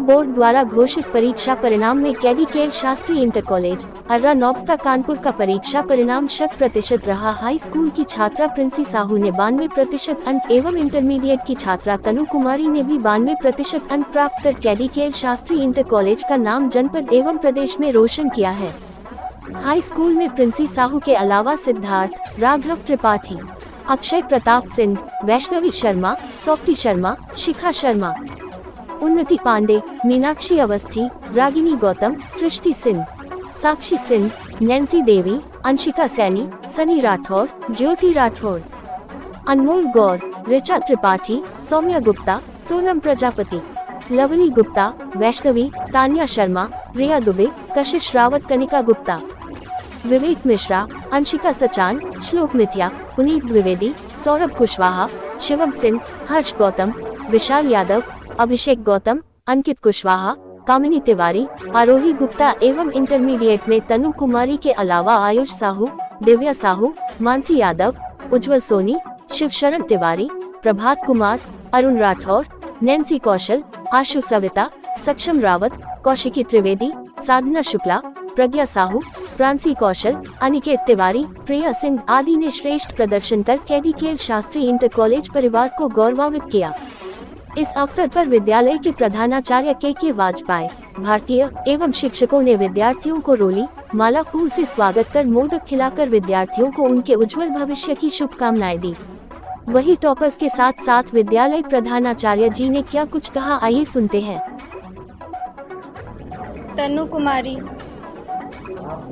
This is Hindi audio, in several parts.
बोर्ड द्वारा घोषित परीक्षा परिणाम में केडीकेएल शास्त्री इंटर कॉलेज अर्रा नौबस्ता कानपुर का परीक्षा परिणाम 100% रहा। हाई स्कूल की छात्रा प्रिंसी साहू ने 92% अंक एवं इंटरमीडिएट की छात्रा तनु कुमारी ने भी 92% अंक प्राप्त कर केडीकेएल शास्त्री इंटर कॉलेज का नाम जनपद एवं प्रदेश में रोशन किया है। हाई स्कूल में प्रिंसी साहू के अलावा सिद्धार्थ, राघव त्रिपाठी, अक्षय प्रताप सिंह, वैष्णवी शर्मा, सॉफ्टी शर्मा, शिखा शर्मा, उन्नति पांडे, मीनाक्षी अवस्थी, रागिनी गौतम, सृष्टि सिंह, साक्षी सिंह, नैन्सी देवी, अंशिका सैनी, सनी राठौर, ज्योति राठौर, अनमोल गौर, ऋचा त्रिपाठी, सौम्या गुप्ता, सोनम प्रजापति, लवली गुप्ता, वैष्णवी, तान्या शर्मा, रिया दुबे, कशिश रावत, कनिका गुप्ता, विवेक मिश्रा, अंशिका सचान, श्लोक मिथिया, पुनीत द्विवेदी, सौरभ कुशवाहा, शिवम सिंह, हर्ष गौतम, विशाल यादव, अभिषेक गौतम, अंकित कुशवाहा, कामिनी तिवारी, आरोही गुप्ता एवं इंटरमीडिएट में तनु कुमारी के अलावा आयुष साहू, दिव्या साहू, मानसी यादव, उज्जवल सोनी, शिव शरण तिवारी, प्रभात कुमार, अरुण राठौर, नैन्सी कौशल, आशु सविता, सक्षम रावत, कौशिकी त्रिवेदी, साधना शुक्ला, प्रज्ञा साहू, प्रांसी कौशल, अनिकेत तिवारी, प्रिया सिंह आदि ने श्रेष्ठ प्रदर्शन कर केडीकेएल शास्त्री इंटर कॉलेज परिवार को गौरवान्वित किया। इस अवसर पर विद्यालय के प्रधानाचार्य के वाजपेयी भारतीय एवं शिक्षकों ने विद्यार्थियों को रोली, माला फूल से स्वागत कर मोदक खिलाकर विद्यार्थियों को उनके उज्जवल भविष्य की शुभकामनाएं दी। वही टॉपर्स के साथ साथ विद्यालय प्रधानाचार्य जी ने क्या कुछ कहा, आइए सुनते हैं। तनु कुमारी। आप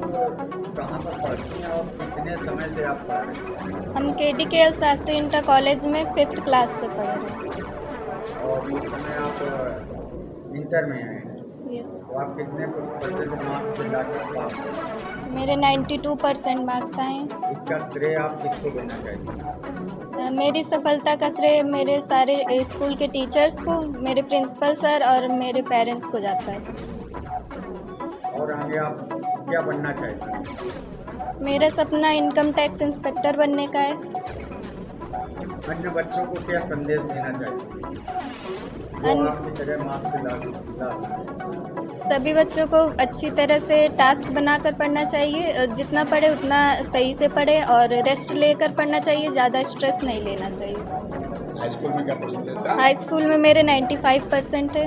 कहाँ पर पढ़ती हैं और कितने समय से आप पढ़ रही हैं? हम केडीकेएल शास्त्री इंटर कॉलेज में 5th क्लास से पढ़ रहे हैं। और इस समय आप इंटर में हैं, तो आप कितने परसेंट मार्क्स से लाकर पास हैं? मेरे 92% मार्क्स आए। इसका श्रेय आप किसको देना चाहेंगे? मेरी सफलता का श्रेय मेरे सारे स्कूल के टीचर्स को, मेरे प्रिंसिपल सर और मेरे पेरेंट्स को जाता है। और आगे आप क्या बनना चाहते हैं? मेरा सपना इनकम टैक्स इंस्पेक्टर बनने का है। अन्य बच्चों को क्या संदेश देना चाहिए जो आपकी तरह मार्क्स ला सभी बच्चों को अच्छी तरह से टास्क बनाकर पढ़ना चाहिए, जितना पढ़े उतना सही से पढ़े और रेस्ट लेकर पढ़ना चाहिए, ज़्यादा स्ट्रेस नहीं लेना चाहिए। हाई स्कूल में क्या परसेंटेज था? हाई स्कूल में मेरे 95% है।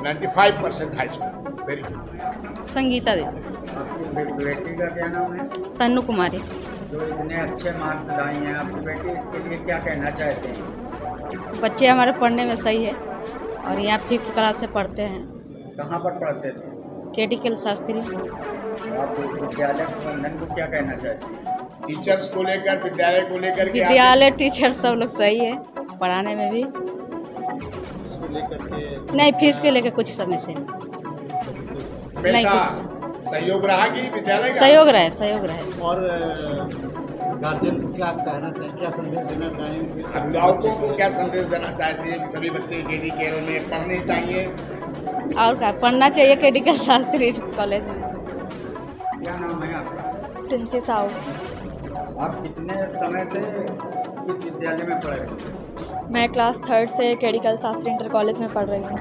95% high school, very good. Sangeeta दे। आपकी बेटी का क्या नाम है? तनु कुमारी। जो इतने अच्छे मार्क्स लाई हैं आपकी बेटी, इसके लिए क्या कहना चाहते हैं? बच्चे हमारे पढ़ने में सही है और यहाँ 5th क्लास से पढ़ते हैं। कहाँ पर पढ़ते थे? केडीकेएल शास्त्री। आप विद्यालय प्रबंधन को क्या कहना चाहते हैं? टीचर्स को लेकर, विद्यालय को लेकर के विद्यालय टीचर सब लोग सही है, पढ़ाने में भी नहीं, फीस के लेकर कुछ समस्या नहीं, कुछ सहयोग रहा कि विद्यालय का सहयोग रहे। और गार्जियन क्या कहना चाहिए, क्या संदेश देना चाहेंगे? अभिभावकों को क्या संदेश देना चाहते हैं कि सभी बच्चे केडीकेएल में पढ़ने चाहिए? और क्या पढ़ना चाहिए केडीकेएल शास्त्री कॉलेज में। क्या नाम है आपका? प्रिंसी साहू। आप कितने समय से इस विद्यालय में पढ़ रहे हैं? मैं क्लास 3rd से केडीकेएल शास्त्री इंटर कॉलेज में पढ़ रही हूँ।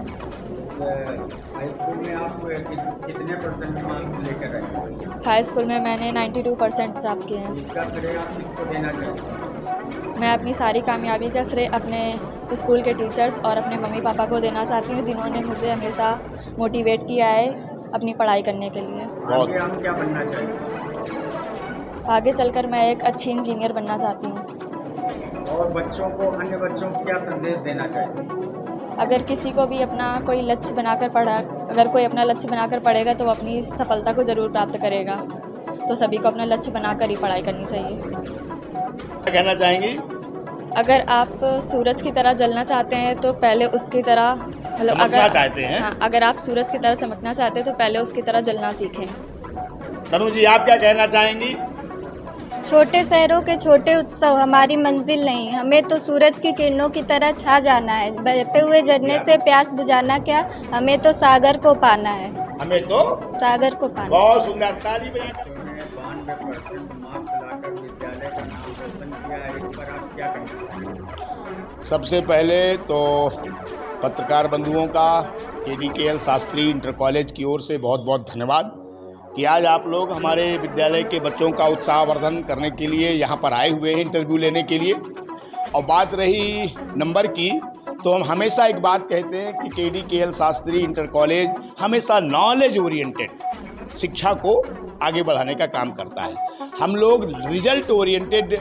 हाई स्कूल में आप कितने परसेंट मार्क्स लेकर आए? हाई स्कूल में मैंने 92% प्राप्त किए हैं। इसका श्रेय आप किसको देना चाहते हैं? मैं अपनी सारी कामयाबी का श्रेय अपने स्कूल के टीचर्स और अपने मम्मी पापा को देना चाहती हूँ, जिन्होंने मुझे हमेशा मोटिवेट किया है अपनी पढ़ाई करने के लिए। आगे हम क्या बनना चाहेंगे? आगे चलकर मैं एक अच्छी इंजीनियर बनना चाहती हूँ। और बच्चों को, अन्य बच्चों को क्या संदेश देना चाहिए? अगर किसी को भी अपना कोई लक्ष्य बनाकर अगर कोई अपना लक्ष्य बनाकर पढ़ेगा तो वो अपनी सफलता को ज़रूर प्राप्त करेगा। तो सभी को अपना लक्ष्य बनाकर ही पढ़ाई करनी चाहिए। क्या कहना चाहेंगी? अगर आप सूरज की तरह जलना चाहते हैं तो पहले उसकी तरह चाहते हैं? हाँ, अगर आप सूरज की तरह चमकना चाहते हैं तो पहले उसकी तरह जलना सीखें। तनु जी, आप क्या कहना चाहेंगी? छोटे शहरों के छोटे उत्सव हमारी मंजिल नहीं, हमें तो सूरज की किरणों की तरह छा जाना है। बहते हुए झरने से प्यास बुझाना क्या, हमें तो सागर को पाना है। हमें तो सागर को पाना। बहुत सुंदर, ताली बजा। 92% मार्क्स लाकर विद्यालय का नाम रोशन किया है, इस पर आप क्या कहना चाहेंगे? सबसे पहले तो पत्रकार बंधुओं का KDKL शास्त्री इंटर कॉलेज की ओर से बहुत बहुत धन्यवाद कि आज आप लोग हमारे विद्यालय के बच्चों का उत्साहवर्धन करने के लिए यहाँ पर आए हुए हैं इंटरव्यू लेने के लिए। और बात रही नंबर की, तो हम हमेशा एक बात कहते हैं कि KDKL शास्त्री इंटर कॉलेज हमेशा नॉलेज ओरिएंटेड शिक्षा को आगे बढ़ाने का काम करता है। हम लोग रिजल्ट ओरिएंटेड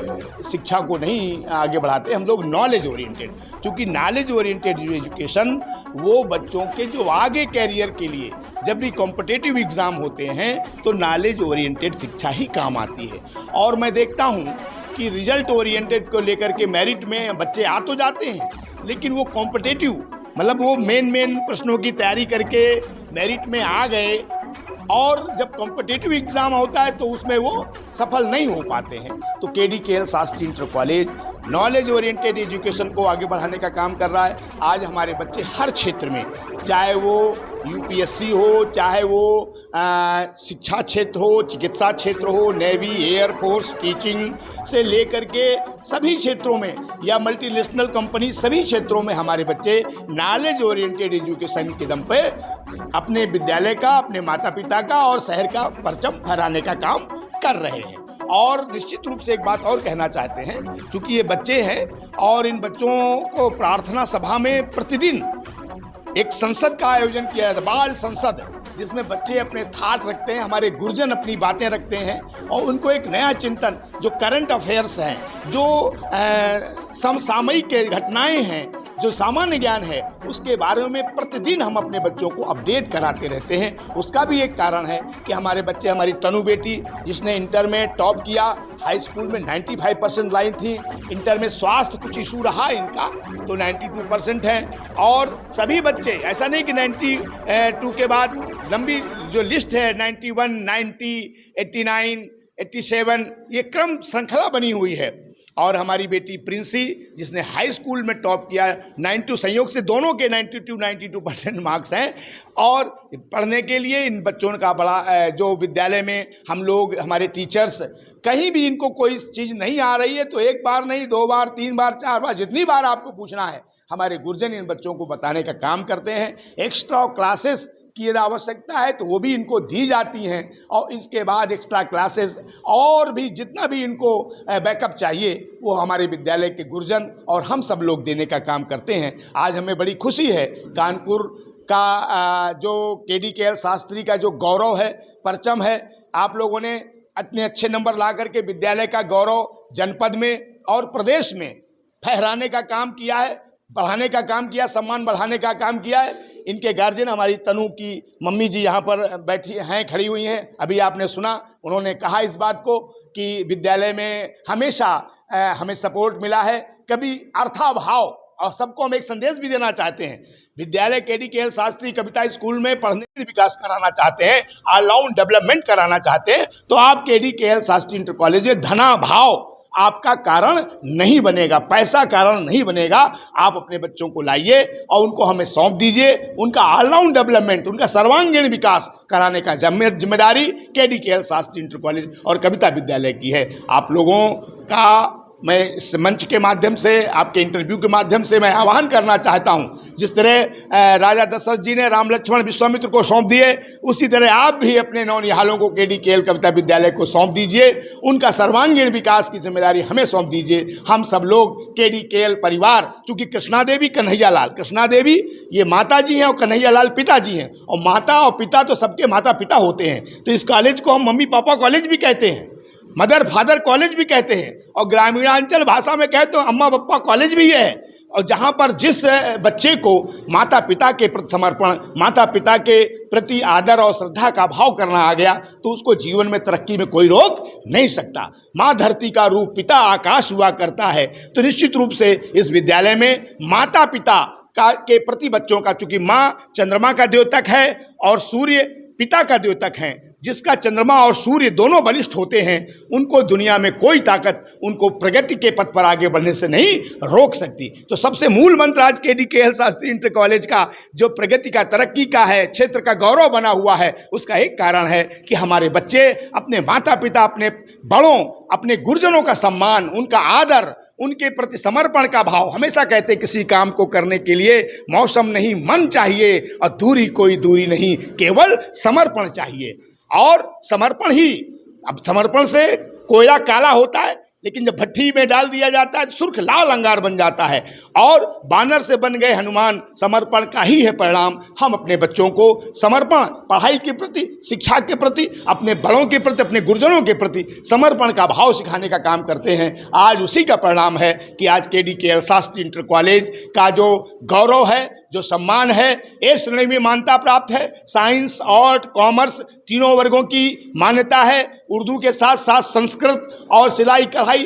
शिक्षा को नहीं आगे बढ़ाते, हम लोग नॉलेज ओरिएंटेड, क्योंकि नॉलेज ओरिएंटेड एजुकेशन वो बच्चों के जो आगे कैरियर के लिए जब भी कॉम्पिटिटिव एग्ज़ाम होते हैं तो नॉलेज ओरिएंटेड शिक्षा ही काम आती है। और मैं देखता हूँ कि रिजल्ट ओरिएंटेड को लेकर के मेरिट में बच्चे आ तो जाते हैं, लेकिन वो कॉम्पिटिटिव मतलब वो मेन प्रश्नों की तैयारी करके मेरिट में आ गए और जब कॉम्पिटिटिव एग्ज़ाम होता है तो उसमें वो सफल नहीं हो पाते हैं। तो KDKL Shastri inter college knowledge oriented education को आगे बढ़ाने का काम कर रहा है। आज हमारे बच्चे हर क्षेत्र में, चाहे वो UPSC हो, चाहे वो शिक्षा क्षेत्र हो, चिकित्सा क्षेत्र हो, नेवी, एयरफोर्स, टीचिंग से लेकर के सभी क्षेत्रों में या मल्टीनेशनल कंपनी, सभी क्षेत्रों में हमारे बच्चे नॉलेज ओरिएंटेड एजुकेशन के दम पे अपने विद्यालय का, अपने माता पिता का और शहर का परचम फहराने का काम कर रहे हैं। और निश्चित रूप से एक बात और कहना चाहते हैं, चूँकि ये बच्चे हैं और इन बच्चों को प्रार्थना सभा में प्रतिदिन एक संसद का आयोजन किया जाता है, बाल संसद, जिसमें बच्चे अपने थाट रखते हैं, हमारे गुरुजन अपनी बातें रखते हैं और उनको एक नया चिंतन, जो करंट अफेयर्स हैं, जो समसामयिक घटनाएं हैं, जो सामान्य ज्ञान है, उसके बारे में प्रतिदिन हम अपने बच्चों को अपडेट कराते रहते हैं। उसका भी एक कारण है कि हमारे बच्चे, हमारी तनु बेटी जिसने इंटर में टॉप किया, हाई स्कूल में 95% लाइन थी, इंटर में स्वास्थ्य कुछ इशू रहा इनका तो 92% है। और सभी बच्चे, ऐसा नहीं कि 92 के बाद लंबी जो लिस्ट है 91, 90, 89, 87, ये क्रम श्रृंखला बनी हुई है। और हमारी बेटी प्रिंसी जिसने हाई स्कूल में टॉप किया, 92 संयोग से दोनों के 92% मार्क्स हैं। और पढ़ने के लिए इन बच्चों का बड़ा जो विद्यालय में हम लोग, हमारे टीचर्स, कहीं भी इनको कोई चीज़ नहीं आ रही है तो एक बार नहीं, 2 बार, 3 बार, 4 बार, जितनी बार आपको पूछना है, हमारे गुरुजन इन बच्चों को बताने का काम करते हैं। एक्स्ट्रा क्लासेस की यदि आवश्यकता है तो वो भी इनको दी जाती हैं और इसके बाद एक्स्ट्रा क्लासेस और भी जितना भी इनको बैकअप चाहिए वो हमारे विद्यालय के गुरुजन और हम सब लोग देने का काम करते हैं। आज हमें बड़ी खुशी है, कानपुर का जो KDKL शास्त्री का जो गौरव है, परचम है, आप लोगों ने इतने अच्छे नंबर ला करके विद्यालय का गौरव जनपद में और प्रदेश में फहराने का काम किया है, बढ़ाने का काम किया, सम्मान बढ़ाने का काम किया है। इनके गार्जियन, हमारी तनु की मम्मी जी यहाँ पर बैठी हैं, खड़ी हुई हैं, अभी आपने सुना, उन्होंने कहा इस बात को कि विद्यालय में हमेशा हमें सपोर्ट मिला है, कभी अर्थाभाव। और सबको हम एक संदेश भी देना चाहते हैं, विद्यालय KDKL शास्त्री कविता स्कूल में पढ़ने के विकास कराना चाहते हैं, ऑलराउंड डेवलपमेंट कराना चाहते हैं, तो आप KDKL शास्त्री इंटर कॉलेज में धनाभाव आपका कारण नहीं बनेगा, पैसा कारण नहीं बनेगा। आप अपने बच्चों को लाइए और उनको हमें सौंप दीजिए, उनका ऑलराउंड डेवलपमेंट, उनका सर्वांगीण विकास कराने का जिम्मेदारी KDKL शास्त्री इंटर कॉलेज और कविता विद्यालय की है। आप लोगों का मैं इस मंच के माध्यम से, आपके इंटरव्यू के माध्यम से मैं आह्वान करना चाहता हूं, जिस तरह राजा दशरथ जी ने राम लक्ष्मण विश्वामित्र को सौंप दिए, उसी तरह आप भी अपने नौनिहालों को KDKL कविता विद्यालय को सौंप दीजिए, उनका सर्वांगीण विकास की जिम्मेदारी हमें सौंप दीजिए। हम सब लोग KDKL परिवार, चूँकि कृष्णा देवी कन्हैया लाल, कृष्णा देवी ये माता जी हैं और कन्हैया लाल पिताजी हैं, और माता और पिता तो सबके माता पिता होते हैं, तो इस कॉलेज को हम मम्मी पापा कॉलेज भी कहते हैं, मदर फादर कॉलेज भी कहते हैं, और ग्रामीणांचल भाषा में कहे तो अम्मा पप्पा कॉलेज भी है। और जहाँ पर जिस बच्चे को माता पिता के प्रति समर्पण, माता पिता के प्रति आदर और श्रद्धा का भाव करना आ गया तो उसको जीवन में तरक्की में कोई रोक नहीं सकता। माँ धरती का रूप, पिता आकाश हुआ करता है, तो निश्चित रूप से इस विद्यालय में माता पिता के प्रति बच्चों का, चूँकि माँ चंद्रमा का द्योतक है और सूर्य पिता का द्योतक है, जिसका चंद्रमा और सूर्य दोनों बलिष्ठ होते हैं, उनको दुनिया में कोई ताकत उनको प्रगति के पथ पर आगे बढ़ने से नहीं रोक सकती। तो सबसे मूल मंत्र आज KDKL शास्त्री इंटर कॉलेज का जो प्रगति का, तरक्की का है, क्षेत्र का गौरव बना हुआ है, उसका एक कारण है कि हमारे बच्चे अपने माता पिता, अपने बड़ों, अपने गुरुजनों का सम्मान, उनका आदर, उनके प्रति समर्पण का भाव। हमेशा कहते किसी काम को करने के लिए मौसम नहीं मन चाहिए और दूरी कोई दूरी नहीं, केवल समर्पण चाहिए। और समर्पण ही, अब समर्पण से कोयला काला होता है लेकिन जब भट्टी में डाल दिया जाता है तो सुर्ख लाल अंगार बन जाता है। और बानर से बन गए हनुमान, समर्पण का ही है परिणाम। हम अपने बच्चों को समर्पण, पढ़ाई के प्रति, शिक्षा के प्रति, अपने बड़ों के प्रति, अपने गुरुजनों के प्रति समर्पण का भाव सिखाने का काम करते हैं। आज उसी का परिणाम है कि आज KDKL शास्त्री इंटर कॉलेज का जो गौरव है, जो सम्मान है, ए श्रेणी में मान्यता प्राप्त है। साइंस, आर्ट, कॉमर्स तीनों वर्गों की मान्यता है। उर्दू के साथ साथ संस्कृत और सिलाई कढ़ाई,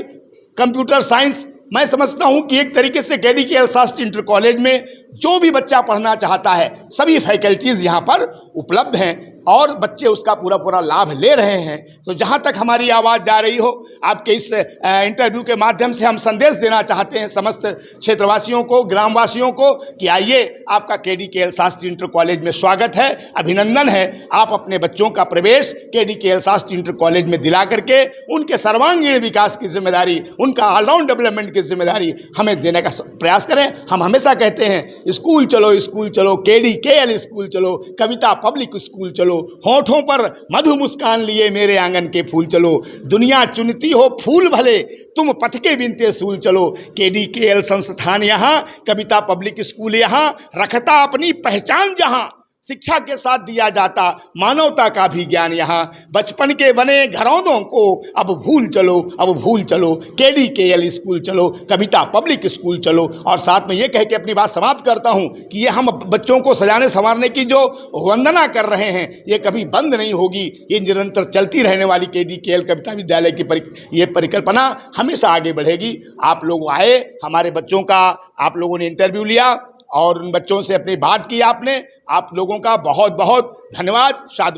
कंप्यूटर साइंस। मैं समझता हूं कि एक तरीके से KDKL शास्त्री इंटर कॉलेज में जो भी बच्चा पढ़ना चाहता है सभी फैकल्टीज़ यहाँ पर उपलब्ध हैं और बच्चे उसका पूरा पूरा लाभ ले रहे हैं। तो जहाँ तक हमारी आवाज़ जा रही हो, आपके इस इंटरव्यू के माध्यम से हम संदेश देना चाहते हैं समस्त क्षेत्रवासियों को, ग्रामवासियों को कि आइए, आपका KDKL शास्त्री इंटर कॉलेज में स्वागत है, अभिनंदन है। आप अपने बच्चों का प्रवेश KDKL शास्त्री इंटर कॉलेज में दिला करके उनके सर्वांगीण विकास की जिम्मेदारी, उनका ऑलराउंड डेवलपमेंट की जिम्मेदारी हमें देने का प्रयास करें। हम हमेशा कहते हैं स्कूल चलो, स्कूल चलो, KDKL स्कूल चलो, कविता पब्लिक स्कूल चलो, होठों पर मधु मुस्कान लिए मेरे आंगन के फूल चलो, दुनिया चुनती हो फूल भले, तुम पथ के बिनते सूल चलो। KDKL संस्थान यहाँ, कविता पब्लिक स्कूल यहाँ, रखता अपनी पहचान जहाँ, शिक्षा के साथ दिया जाता मानवता का भी ज्ञान यहाँ। बचपन के बने घरौंदों को अब भूल चलो, अब भूल चलो, KDKL स्कूल चलो, कविता पब्लिक स्कूल चलो। और साथ में ये कह के अपनी बात समाप्त करता हूँ कि ये हम बच्चों को सजाने संवारने की जो वंदना कर रहे हैं ये कभी बंद नहीं होगी, ये निरंतर चलती रहने वाली KDKL कविता विद्यालय की ये परिकल्पना हमेशा आगे बढ़ेगी। आप लोग आए, हमारे बच्चों का आप लोगों ने इंटरव्यू लिया और उन बच्चों से अपनी बात की आपने। आप लोगों का बहुत बहुत धन्यवाद। साधु।